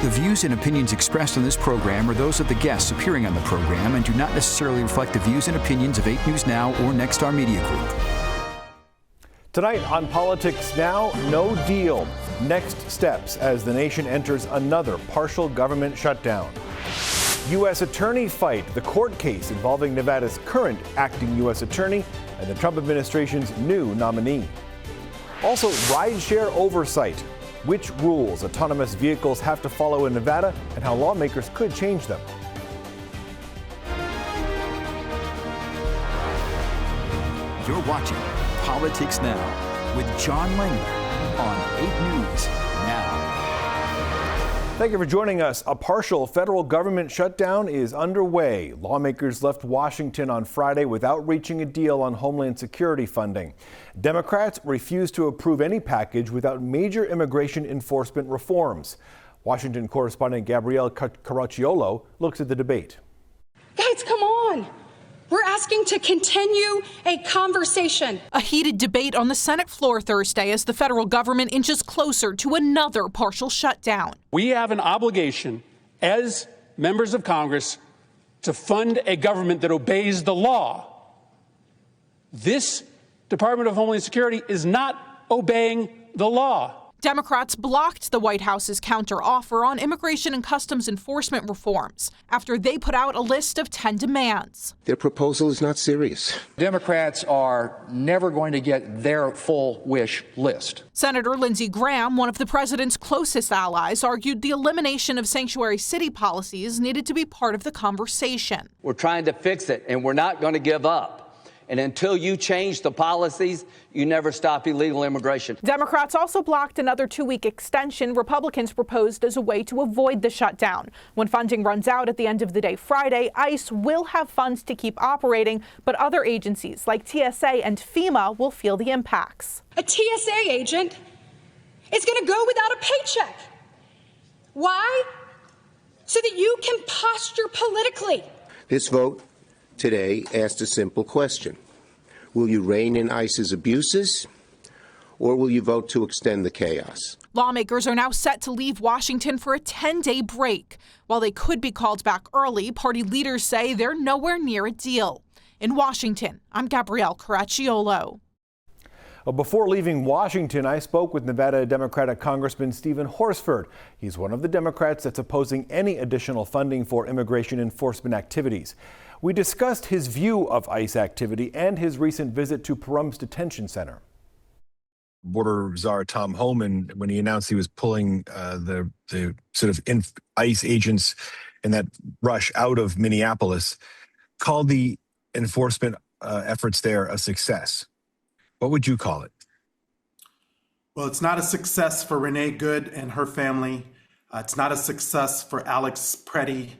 The views and opinions expressed on this program are those of the guests appearing on the program and do not necessarily reflect the views and opinions of 8 News Now or Nexstar Media Group. Tonight on Politics Now, no deal. Next steps as the nation enters another partial government shutdown. U.S. attorney fight, the court case involving Nevada's current acting U.S. attorney and the Trump administration's new nominee. Also, rideshare oversight. Which rules autonomous vehicles have to follow in Nevada and how lawmakers could change them. You're watching Politics Now with John Langler on 8 News Now. Thank you for joining us. A partial federal government shutdown is underway. Lawmakers left Washington on Friday without reaching a deal on Homeland Security funding. Democrats refused to approve any package without major immigration enforcement reforms. Washington correspondent Gabrielle Caracciolo looks at the debate. Guys, come on. We're asking to continue a conversation. A heated debate on the Senate floor Thursday as the federal government inches closer to another partial shutdown. We have an obligation as members of Congress to fund a government that obeys the law. This Department of Homeland Security is not obeying the law. Democrats blocked the White House's counteroffer on immigration and customs enforcement reforms after they put out a list of 10 demands. Their proposal is not serious. Democrats are never going to get their full wish list. Senator Lindsey Graham, one of the president's closest allies, argued the elimination of sanctuary city policies needed to be part of the conversation. We're trying to fix it, and we're not going to give up. And until you change the policies, you never stop illegal immigration. Democrats also blocked another 2-week extension Republicans proposed as a way to avoid the shutdown. When funding runs out at the end of the day Friday, ICE will have funds to keep operating, but other agencies like TSA and FEMA will feel the impacts. A TSA agent is going to go without a paycheck. Why? So that you can posture politically. This vote today asked a simple question. Will you rein in ICE's abuses, or will you vote to extend the chaos? Lawmakers are now set to leave Washington for a 10-day break. While they could be called back early, party leaders say they're nowhere near a deal. In Washington, I'm Gabrielle Caracciolo. Before leaving Washington, I spoke with Nevada Democratic Congressman Stephen Horsford. He's one of the Democrats that's opposing any additional funding for immigration enforcement activities. We discussed his view of ICE activity and his recent visit to Pahrum's detention center. Border Czar Tom Homan, when he announced he was pulling the sort of ICE agents in that rush out of Minneapolis, called the enforcement efforts there a success. What would you call it? Well, it's not a success for Renee Good and her family. It's not a success for Alex Preddy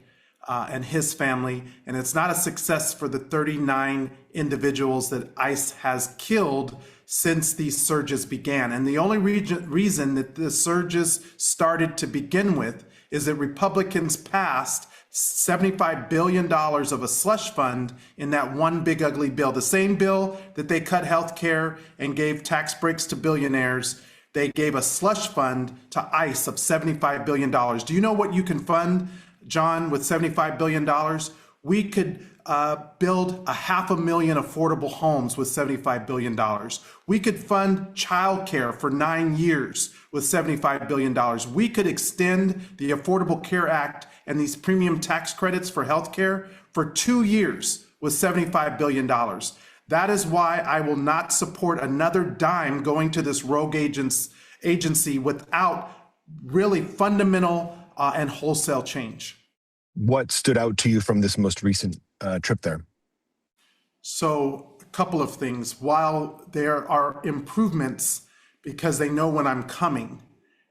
and his family. And it's not a success for the 39 individuals that ICE has killed since these surges began. And the only reason that the surges started to begin with is that Republicans passed $75 billion of a slush fund in that one big ugly bill. The same bill that they cut health care and gave tax breaks to billionaires, they gave a slush fund to ICE of $75 billion. Do you know what you can fund, John, with $75 billion? We could build 500,000 affordable homes with $75 billion. We could fund childcare for 9 years with $75 billion. We could extend the Affordable Care Act and these premium tax credits for healthcare for 2 years with $75 billion. That is why I will not support another dime going to this rogue agency without really fundamental and wholesale change. What stood out to you from this most recent trip there? So a couple of things. While there are improvements because they know when I'm coming,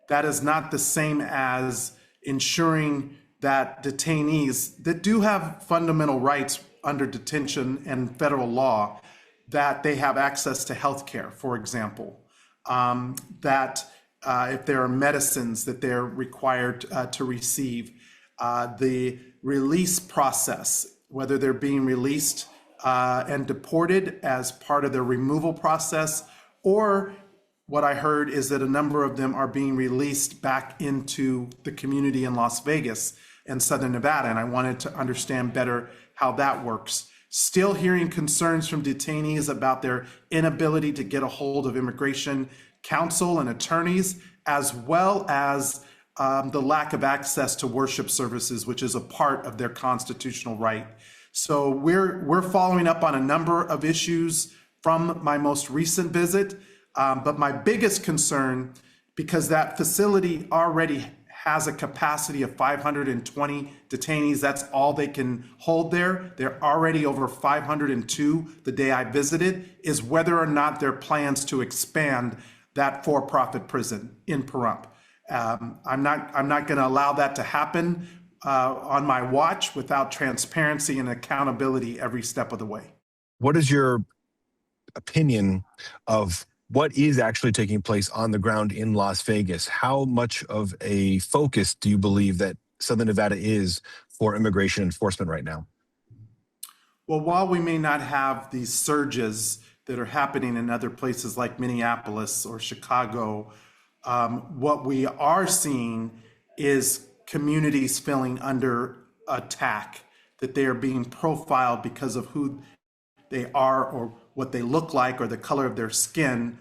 that is not the same as ensuring that detainees that do have fundamental rights under detention and federal law, that they have access to health care, for example, that if there are medicines that they're required to receive, the release process, whether they're being released and deported as part of the removal process, or what I heard is that a number of them are being released back into the community in Las Vegas and Southern Nevada, and I wanted to understand better how that works. Still hearing concerns from detainees about their inability to get a hold of immigration counsel and attorneys, as well as the lack of access to worship services, which is a part of their constitutional right. So we're following up on a number of issues from my most recent visit. But my biggest concern, because that facility already has a capacity of 520 detainees, that's all they can hold there. They're already over 502 the day I visited, is whether or not there are plans to expand that for-profit prison in Pahrump. I'm not going to allow that to happen on my watch without transparency and accountability every step of the way. What is your opinion of what is actually taking place on the ground in Las Vegas? How much of a focus do you believe that Southern Nevada is for immigration enforcement right now? Well, while we may not have these surges that are happening in other places like Minneapolis or Chicago, what we are seeing is communities feeling under attack, that they are being profiled because of who they are or what they look like or the color of their skin,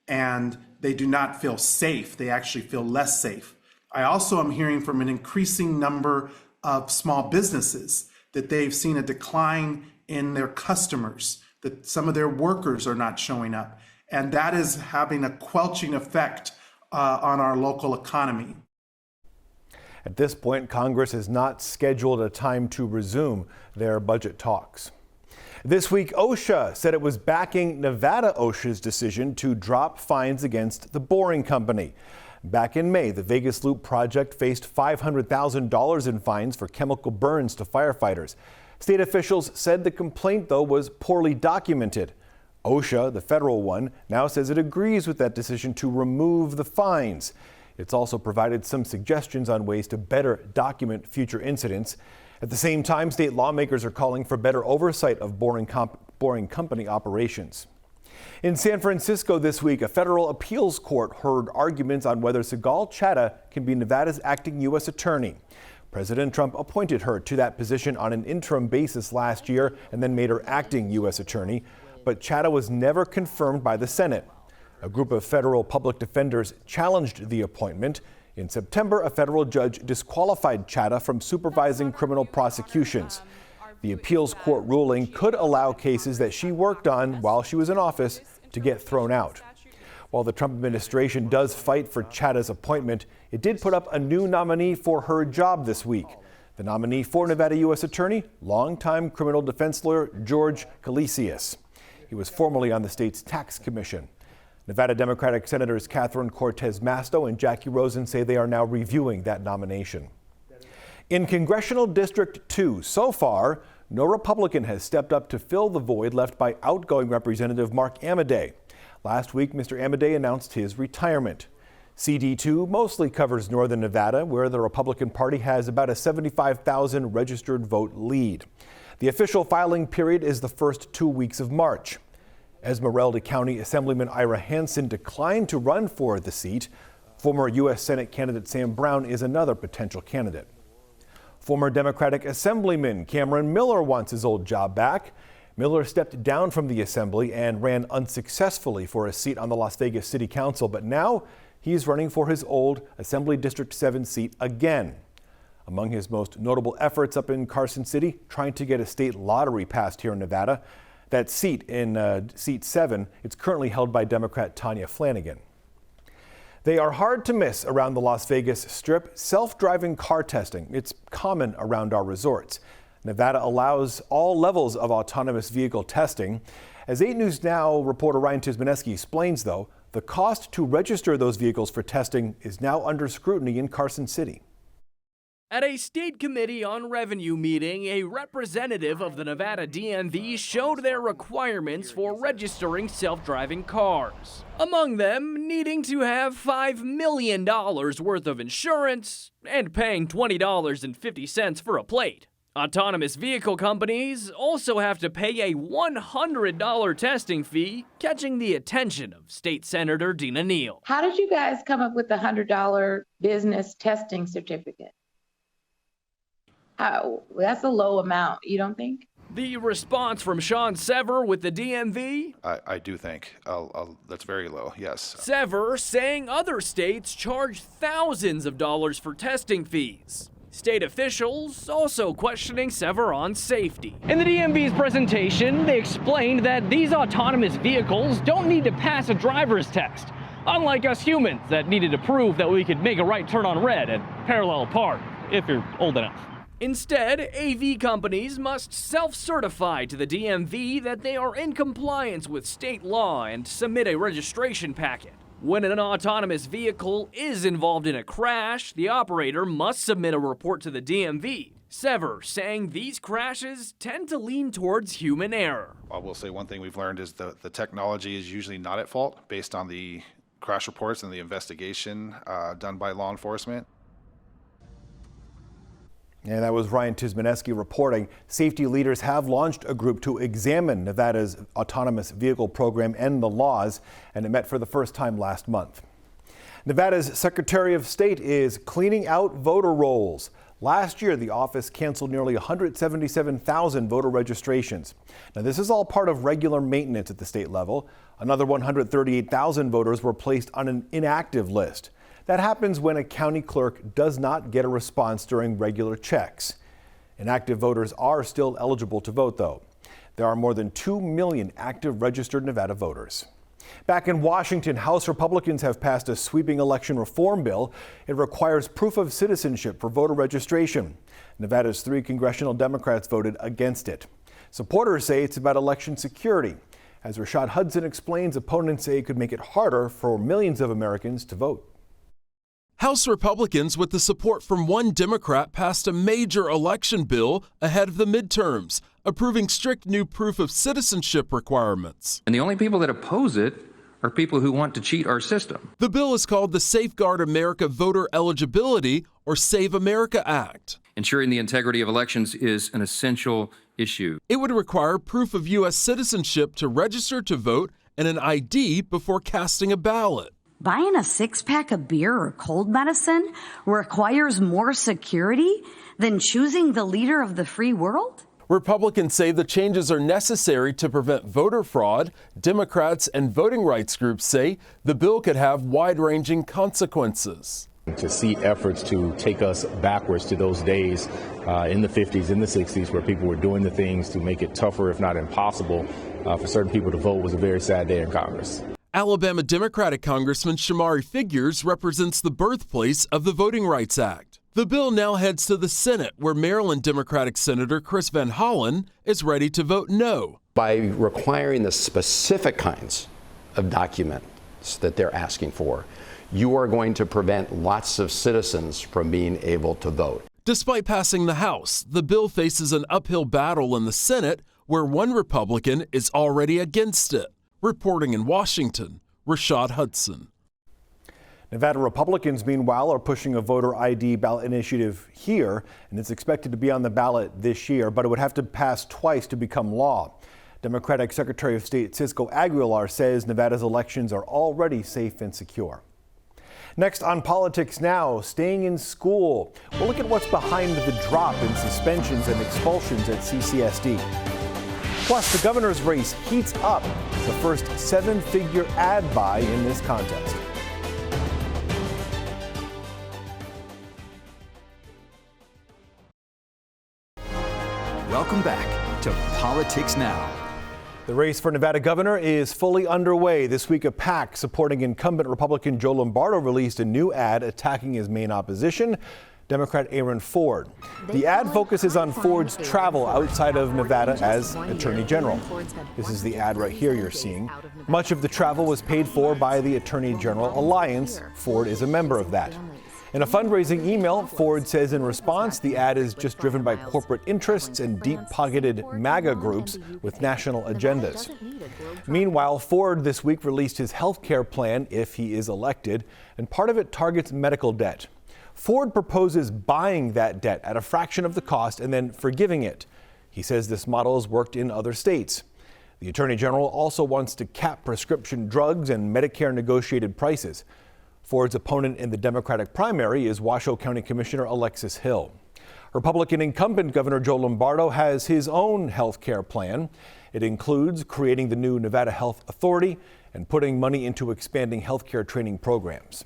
and they do not feel safe. They actually feel less safe. I also am hearing from an increasing number of small businesses that they've seen a decline in their customers, that some of their workers are not showing up, and that is having a quelching effect on our local economy. At this point, Congress has not scheduled a time to resume their budget talks. This week, OSHA said it was backing Nevada OSHA's decision to drop fines against the Boring Company. Back in May, the Vegas Loop project faced $500,000 in fines for chemical burns to firefighters. State officials said the complaint, though, was poorly documented. OSHA, the federal one, now says it agrees with that decision to remove the fines. It's also provided some suggestions on ways to better document future incidents. At the same time, state lawmakers are calling for better oversight of boring company operations. In San Francisco this week, a federal appeals court heard arguments on whether Sigal Chattah can be Nevada's acting U.S. attorney. President Trump appointed her to that position on an interim basis last year and then made her acting U.S. attorney. But Chattah was never confirmed by the Senate. A group of federal public defenders challenged the appointment. In September, a federal judge disqualified Chattah from supervising criminal prosecutions. The appeals court ruling could allow cases that she worked on while she was in office to get thrown out. While the Trump administration does fight for Chattah's appointment, it did put up a new nominee for her job this week. The nominee for Nevada U.S. Attorney, longtime criminal defense lawyer George Calisius. He was formerly on the state's tax commission. Nevada Democratic Senators Catherine Cortez Masto and Jackie Rosen say they are now reviewing that nomination. In Congressional District 2, so far, no Republican has stepped up to fill the void left by outgoing Representative Mark Amodei. Last week, Mr. Amodei announced his retirement. CD2 mostly covers northern Nevada, where the Republican Party has about a 75,000 registered vote lead. The official filing period is the first 2 weeks of March. Esmeralda County Assemblyman Ira Hansen declined to run for the seat. Former U.S. Senate candidate Sam Brown is another potential candidate. Former Democratic Assemblyman Cameron Miller wants his old job back. Miller stepped down from the Assembly and ran unsuccessfully for a seat on the Las Vegas City Council, but now he's running for his old Assembly District 7 seat again. Among his most notable efforts up in Carson City, trying to get a state lottery passed here in Nevada. That seat in seat 7, it's currently held by Democrat Tanya Flanagan. They are hard to miss around the Las Vegas Strip. Self-driving car testing, it's common around our resorts. Nevada allows all levels of autonomous vehicle testing. As 8 News Now reporter Ryan Tizmaneski explains, though, the cost to register those vehicles for testing is now under scrutiny in Carson City. At a state committee on revenue meeting, a representative of the Nevada DMV showed their requirements for registering self-driving cars. Among them, needing to have $5 million worth of insurance and paying $20.50 for a plate. Autonomous vehicle companies also have to pay a $100 testing fee, catching the attention of State Senator Dina Neal. How did you guys come up with the $100 business testing certificate? That's a low amount, you don't think? The response from Sean Sever with the DMV? I do think that's very low, yes. Sever saying other states charge thousands of dollars for testing fees. State officials also questioning Sever on safety. In the DMV's presentation, they explained that these autonomous vehicles don't need to pass a driver's test, unlike us humans that needed to prove that we could make a right turn on red and parallel park, if you're old enough. Instead, AV companies must self-certify to the DMV that they are in compliance with state law and submit a registration packet. When an autonomous vehicle is involved in a crash, the operator must submit a report to the DMV. Sever saying these crashes tend to lean towards human error. I will say one thing we've learned is the technology is usually not at fault based on the crash reports and the investigation done by law enforcement. And that was Ryan Tysmaneski reporting. Safety leaders have launched a group to examine Nevada's autonomous vehicle program and the laws, and it met for the first time last month. Nevada's Secretary of State is cleaning out voter rolls. Last year, the office canceled nearly 177,000 voter registrations. Now, this is all part of regular maintenance at the state level. Another 138,000 voters were placed on an inactive list. That happens when a county clerk does not get a response during regular checks. Inactive voters are still eligible to vote, though. There are more than 2 million active registered Nevada voters. Back in Washington, House Republicans have passed a sweeping election reform bill. It requires proof of citizenship for voter registration. Nevada's 3 congressional Democrats voted against it. Supporters say it's about election security. As Rashad Hudson explains, opponents say it could make it harder for millions of Americans to vote. House Republicans, with the support from one Democrat, passed a major election bill ahead of the midterms, approving strict new proof of citizenship requirements. And the only people that oppose it are people who want to cheat our system. The bill is called the Safeguard America Voter Eligibility, or Save America Act. Ensuring the integrity of elections is an essential issue. It would require proof of U.S. citizenship to register to vote and an ID before casting a ballot. Buying a 6-pack of beer or cold medicine requires more security than choosing the leader of the free world? Republicans say the changes are necessary to prevent voter fraud. Democrats and voting rights groups say the bill could have wide-ranging consequences. To see efforts to take us backwards to those days in the 50s, in the 60s, where people were doing the things to make it tougher, if not impossible, for certain people to vote was a very sad day in Congress. Alabama Democratic Congressman Shamari Figures represents the birthplace of the Voting Rights Act. The bill now heads to the Senate, where Maryland Democratic Senator Chris Van Hollen is ready to vote no. By requiring the specific kinds of documents that they're asking for, you are going to prevent lots of citizens from being able to vote. Despite passing the House, the bill faces an uphill battle in the Senate, where one Republican is already against it. Reporting in Washington, Rashad Hudson. Nevada Republicans, meanwhile, are pushing a voter ID ballot initiative here, and it's expected to be on the ballot this year, but it would have to pass twice to become law. Democratic Secretary of State Cisco Aguilar says Nevada's elections are already safe and secure. Next on Politics Now, staying in school. We'll look at what's behind the drop in suspensions and expulsions at CCSD. Plus, the governor's race heats up, the first 7-figure ad buy in this contest. Welcome back to Politics Now. The race for Nevada governor is fully underway. This week, a PAC supporting incumbent Republican Joe Lombardo released a new ad attacking his main opposition, Democrat Aaron Ford. The ad focuses on Ford's travel outside of Nevada as Attorney General. This is the ad right here you're seeing. Much of the travel was paid for by the Attorney General Alliance. Ford is a member of that. In a fundraising email, Ford says in response, the ad is just driven by corporate interests and deep-pocketed MAGA groups with national agendas. Meanwhile, Ford this week released his health care plan if he is elected, and part of it targets medical debt. Ford proposes buying that debt at a fraction of the cost and then forgiving it. He says this model has worked in other states. The Attorney General also wants to cap prescription drugs and Medicare negotiated prices. Ford's opponent in the Democratic primary is Washoe County Commissioner Alexis Hill. Republican incumbent Governor Joe Lombardo has his own health care plan. It includes creating the new Nevada Health Authority and putting money into expanding health care training programs.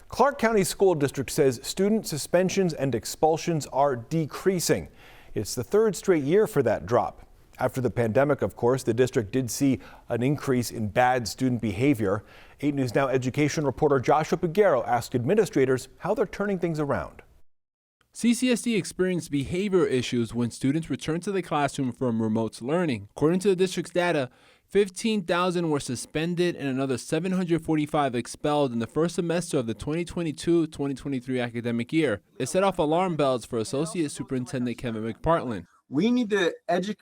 Clark County School District says student suspensions and expulsions are decreasing. It's the third straight year for that drop. After the pandemic, of course, the district did see an increase in bad student behavior. 8 News Now education reporter Joshua Piguero asked administrators how they're turning things around. CCSD experienced behavior issues when students returned to the classroom from remote learning. According to the district's data, 15,000 were suspended and another 745 expelled in the first semester of the 2022-2023 academic year. It set off alarm bells for Associate Superintendent Kevin McPartland. We need to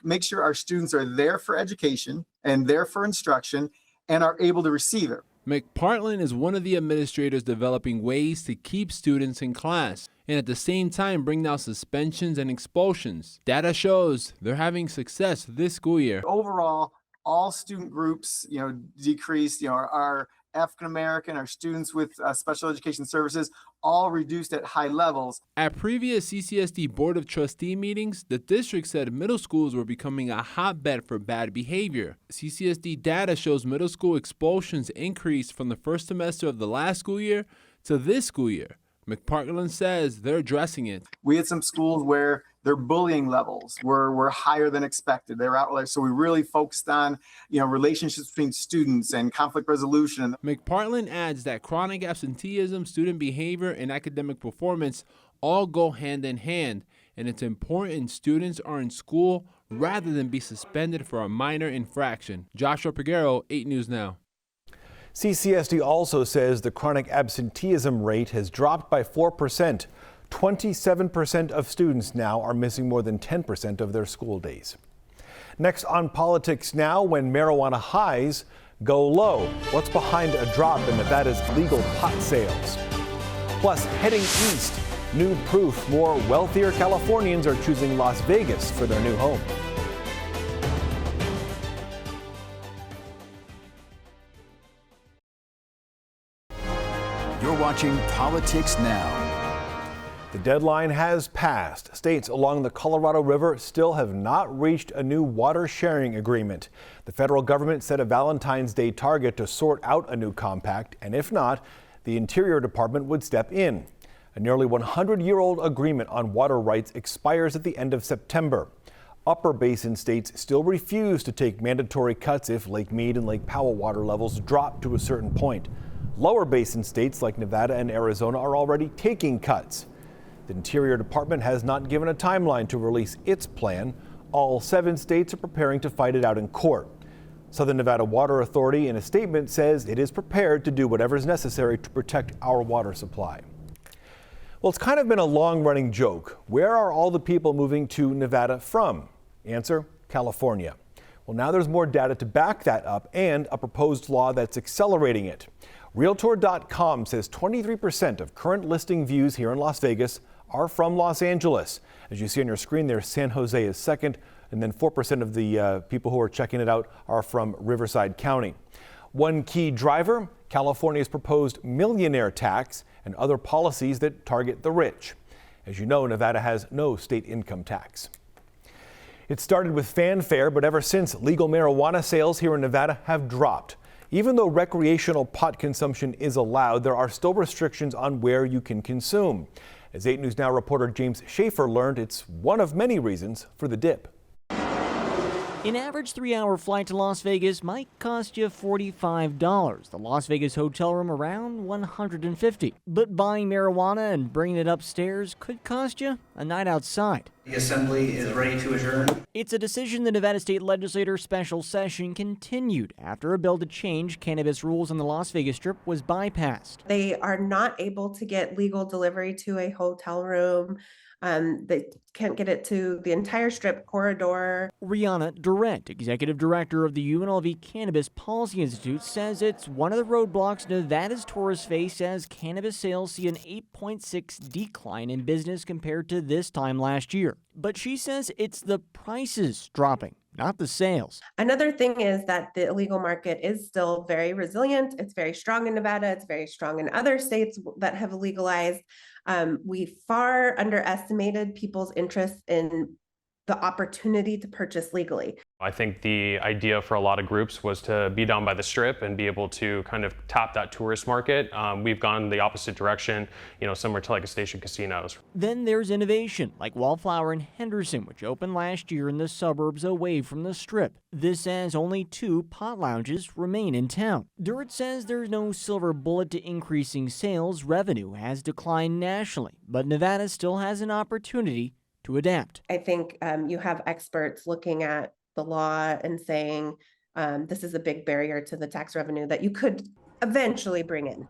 make sure our students are there for education and there for instruction and are able to receive it. McPartland is one of the administrators developing ways to keep students in class and at the same time bring down suspensions and expulsions. Data shows they're having success this school year. Overall, all student groups, decreased. Our African American, our students with special education services, all reduced at high levels. At previous CCSD Board of Trustee meetings, the district said middle schools were becoming a hotbed for bad behavior. CCSD data shows middle school expulsions increased from the first semester of the last school year to this school year. McPartland says they're addressing it. We had some schools where their bullying levels were higher than expected. They were outliers. So we really focused on, relationships between students and conflict resolution. McPartland adds that chronic absenteeism, student behavior, and academic performance all go hand in hand, and it's important students are in school rather than be suspended for a minor infraction. Joshua Piguero, 8 News Now. CCSD also says the chronic absenteeism rate has dropped by 4%. 27% of students now are missing more than 10% of their school days. Next on Politics Now, when marijuana highs go low. What's behind a drop in Nevada's legal pot sales? Plus, heading east, new proof more wealthier Californians are choosing Las Vegas for their new home. You're watching Politics Now. The deadline has passed. States along the Colorado River still have not reached a new water sharing agreement. The federal government set a Valentine's Day target to sort out a new compact, and if not, the Interior Department would step in. A nearly 100-year-old agreement on water rights expires at the end of September. Upper basin states still refuse to take mandatory cuts if Lake Mead and Lake Powell water levels drop to a certain point. Lower basin states like Nevada and Arizona are already taking cuts. The Interior Department has not given a timeline to release its plan. All 7 states are preparing to fight it out in court. Southern Nevada Water Authority in a statement says it is prepared to do whatever is necessary to protect our water supply. Well, it's kind of been a long-running joke. Where are all the people moving to Nevada from? Answer, California. Well, now there's more data to back that up and a proposed law that's accelerating it. Realtor.com says 23% of current listing views here in Las Vegas are from Los Angeles. As you see on your screen there, San Jose is second, and then 4% of the people who are checking it out are from Riverside County. One key driver, California's proposed millionaire tax and other policies that target the rich. As you know, Nevada has no state income tax. It started with fanfare, but ever since, legal marijuana sales here in Nevada have dropped. Even though recreational pot consumption is allowed, there are still restrictions on where you can consume. As 8 News Now reporter James Schaefer learned, it's one of many reasons for the dip. An average 3-hour flight to Las Vegas might cost you $45. The Las Vegas hotel room around $150. But buying marijuana and bringing it upstairs could cost you a night outside. The assembly is ready to adjourn. It's a decision the Nevada State Legislature special session continued after a bill to change cannabis rules on the Las Vegas Strip was bypassed. They are not able to get legal delivery to a hotel room. They can't get it to the entire Strip corridor. Rihanna Durrett, executive director of the UNLV Cannabis Policy Institute, says it's one of the roadblocks Nevada's tourists face as cannabis sales see an 8.6 decline in business compared to this time last year. But she says it's the prices dropping, not the sales. Another thing is that the illegal market is still very resilient. It's very strong in Nevada. It's very strong in other states that have legalized. We far underestimated people's interest in the opportunity to purchase legally. I think the idea for a lot of groups was to be down by the Strip and be able to kind of tap that tourist market. We've gone the opposite direction, similar to like a Station Casinos. Then there's innovation, like Wallflower in Henderson, which opened last year in the suburbs away from the Strip. This as only 2 pot lounges remain in town. Durrett says there's no silver bullet to increasing sales. Revenue has declined nationally, but Nevada still has an opportunity to adapt. I think you have experts looking at the law and saying this is a big barrier to the tax revenue that you could eventually bring in.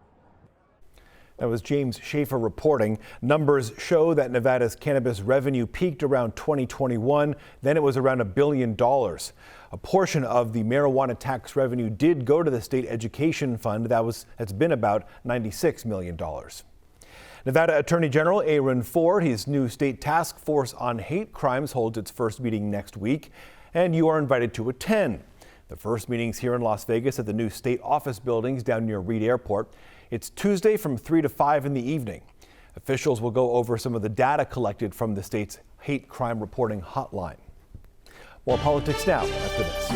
That was James Schaefer reporting. Numbers show that Nevada's cannabis revenue peaked around 2021. Then it was around $1 billion. A portion of the marijuana tax revenue did go to the state education fund. That's been about $96 million. Nevada Attorney General Aaron Ford, his new state task force on hate crimes, holds its first meeting next week, and you are invited to attend. The first meeting's here in Las Vegas at the new state office buildings down near Reed Airport. It's Tuesday from 3 to 5 in the evening. Officials will go over some of the data collected from the state's hate crime reporting hotline. More politics now after this.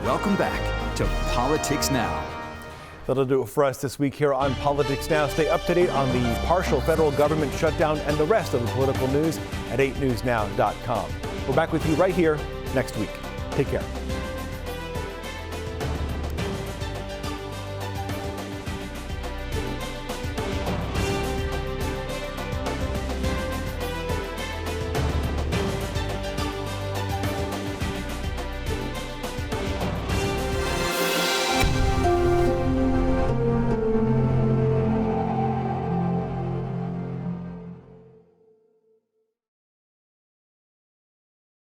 Welcome back to Politics Now. That'll do it for us this week here on Politics Now. Stay up to date on the partial federal government shutdown and the rest of the political news at 8newsnow.com. We're back with you right here next week. Take care.